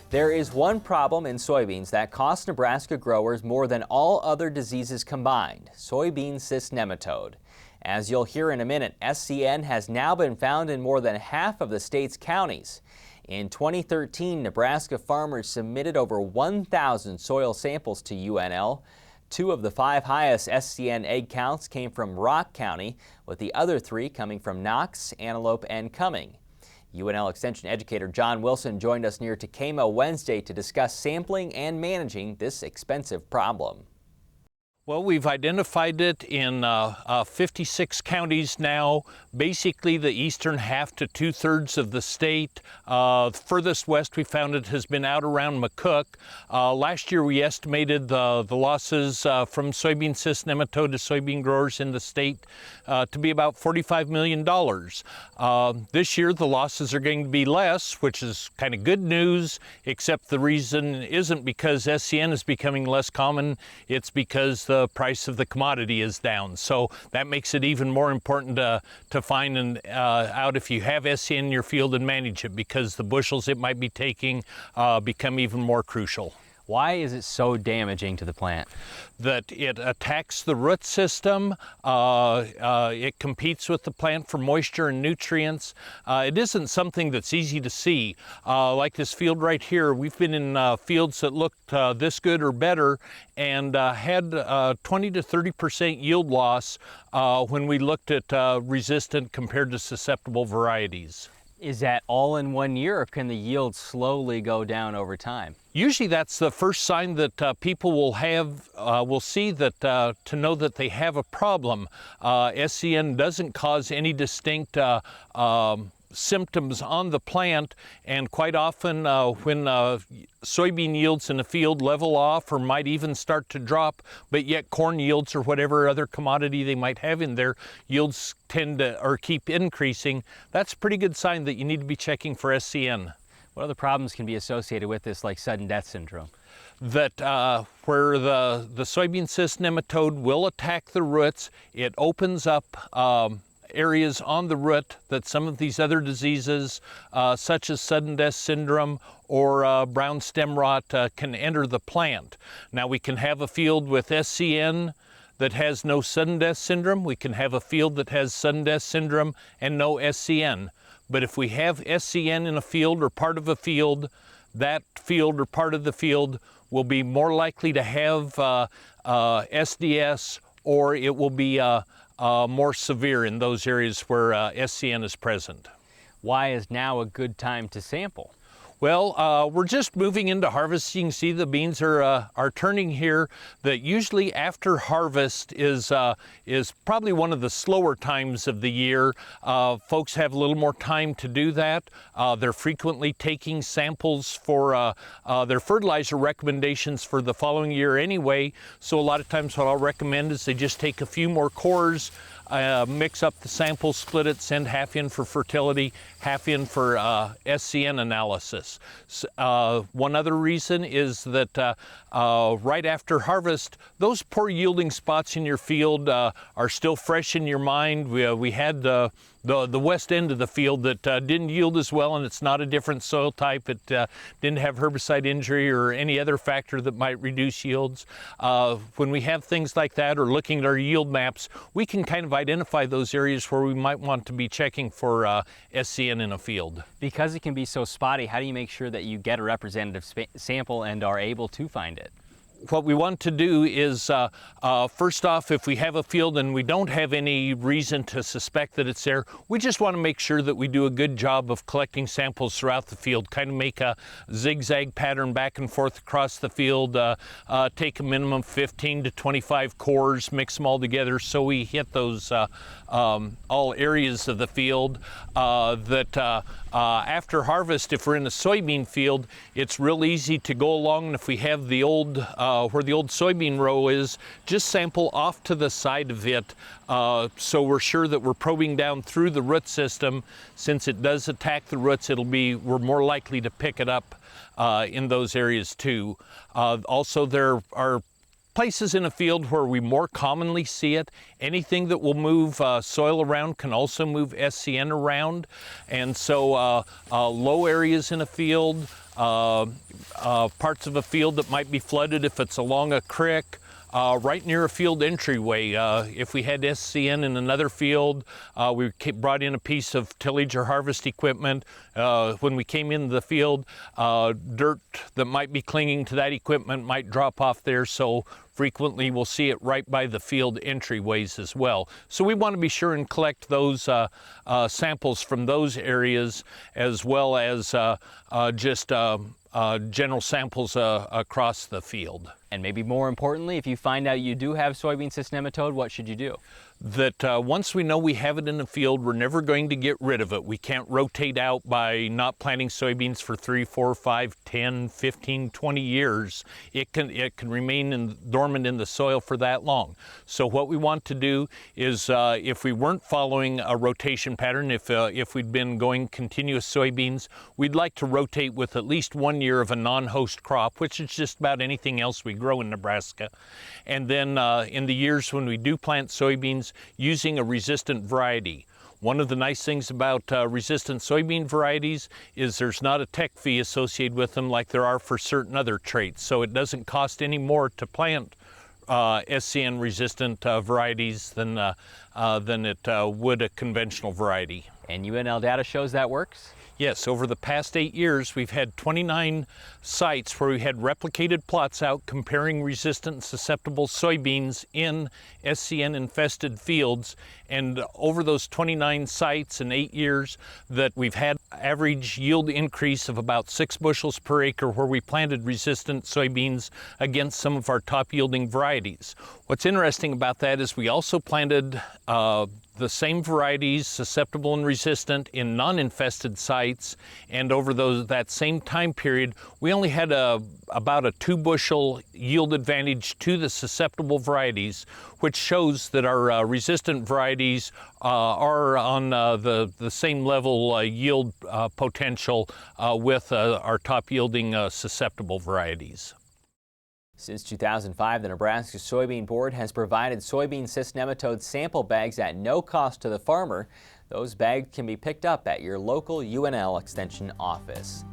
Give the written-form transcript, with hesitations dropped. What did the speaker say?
There is one problem in soybeans that costs Nebraska growers more than all other diseases combined: Soybean Cyst Nematode. As you'll hear in a minute, SCN has now been found in more than half of the state's counties. In 2013, Nebraska farmers submitted over 1,000 soil samples to UNL. 2 of the 5 highest SCN egg counts came from Rock County, with the other 3 coming from Knox, Antelope, and Cumming. UNL Extension educator John Wilson joined us near Tacoma Wednesday to discuss sampling and managing this expensive problem. Well, we've identified it in 56 counties now, basically the eastern half to 2/3 of the state. Furthest west we found it has been out around McCook. Last year we estimated the losses from soybean cyst nematode to soybean growers in the state to be about $45 million. This year the losses are going to be less, which is kind of good news, except the reason isn't because SCN is becoming less common, it's because the price of the commodity is down. So that makes it even more important to find out if you have SCN in your field and manage it, because the bushels it might be taking become even more crucial. Why is it so damaging to the plant? That it attacks the root system, it competes with the plant for moisture and nutrients. It isn't something that's easy to see. Like this field right here, we've been in fields that looked this good or better and had 20 to 30% yield loss when we looked at resistant compared to susceptible varieties. Is that all in one year, or can the yield slowly go down over time? Usually that's the first sign that people will see that to know that they have a problem. SCN doesn't cause any distinct symptoms on the plant, and quite often when soybean yields in the field level off or might even start to drop, but yet corn yields or whatever other commodity they might have in there, yields tend to or keep increasing, that's a pretty good sign that you need to be checking for SCN. What other problems can be associated with this, like sudden death syndrome? That where the soybean cyst nematode will attack the roots, it opens up areas on the root that some of these other diseases, such as sudden death syndrome or brown stem rot, can enter the plant. Now we can have a field with SCN that has no sudden death syndrome. We can have a field that has sudden death syndrome and no SCN. But if we have SCN in a field or part of a field, that field or part of the field will be more likely to have SDS, or it will be more severe in those areas where SCN is present. Why is now a good time to sample? Well, we're just moving into harvest. You can see the beans are turning here. That usually after harvest is probably one of the slower times of the year. Folks have a little more time to do that. They're frequently taking samples for their fertilizer recommendations for the following year anyway. So a lot of times what I'll recommend is they just take a few more cores, mix up the sample, split it, send half in for fertility, half in for SCN analysis. One other reason is that right after harvest, those poor yielding spots in your field are still fresh in your mind. We had the west end of the field that didn't yield as well, and it's not a different soil type. It didn't have herbicide injury or any other factor that might reduce yields. When we have things like that, or looking at our yield maps, we can kind of identify those areas where we might want to be checking for SCN in a field. Because it can be so spotty, how do you make sure that you get a representative sample and are able to find it? What we want to do is, first off, if we have a field and we don't have any reason to suspect that it's there, we just want to make sure that we do a good job of collecting samples throughout the field, kind of make a zigzag pattern back and forth across the field, take a minimum 15 to 25 cores, mix them all together so we hit those all areas of the field. After harvest, if we're in a soybean field, it's real easy to go along, and if we have the old where the old soybean row is, just sample off to the side of it, so we're sure that we're probing down through the root system. Since it does attack the roots, we're more likely to pick it up in those areas too. Also, there are places in a field where we more commonly see it. Anything that will move soil around can also move SCN around. And so low areas in a field, parts of a field that might be flooded if it's along a creek, right near a field entryway. If we had SCN in another field, we brought in a piece of tillage or harvest equipment. When we came into the field, dirt that might be clinging to that equipment might drop off there, so frequently we'll see it right by the field entryways as well. So we want to be sure and collect those samples from those areas, as well as just general samples across the field. And maybe more importantly, if you find out you do have soybean cyst nematode, what should you do? That once we know we have it in the field, we're never going to get rid of it. We can't rotate out by not planting soybeans for 3, 4, 5, 10, 15, 20 years. It can remain dormant in the soil for that long. So what we want to do is, if we weren't following a rotation pattern, if we'd been going continuous soybeans, we'd like to rotate with at least 1 year of a non-host crop, which is just about anything else we grow in Nebraska. And then in the years when we do plant soybeans, using a resistant variety. One of the nice things about resistant soybean varieties is there's not a tech fee associated with them like there are for certain other traits. So it doesn't cost any more to plant SCN resistant varieties than it would a conventional variety. And UNL data shows that works? Yes, over the past 8 years, we've had 29 sites where we had replicated plots out comparing resistant and susceptible soybeans in SCN-infested fields. And over those 29 sites in 8 years, that we've had average yield increase of about 6 bushels per acre where we planted resistant soybeans against some of our top-yielding varieties. What's interesting about that is we also planted the same varieties, susceptible and resistant, in non-infested sites, and over that same time period, we only had about a 2 bushel yield advantage to the susceptible varieties, which shows that our resistant varieties are on the same level yield potential with our top-yielding susceptible varieties. Since 2005, the Nebraska Soybean Board has provided soybean cyst nematode sample bags at no cost to the farmer. Those bags can be picked up at your local UNL Extension office.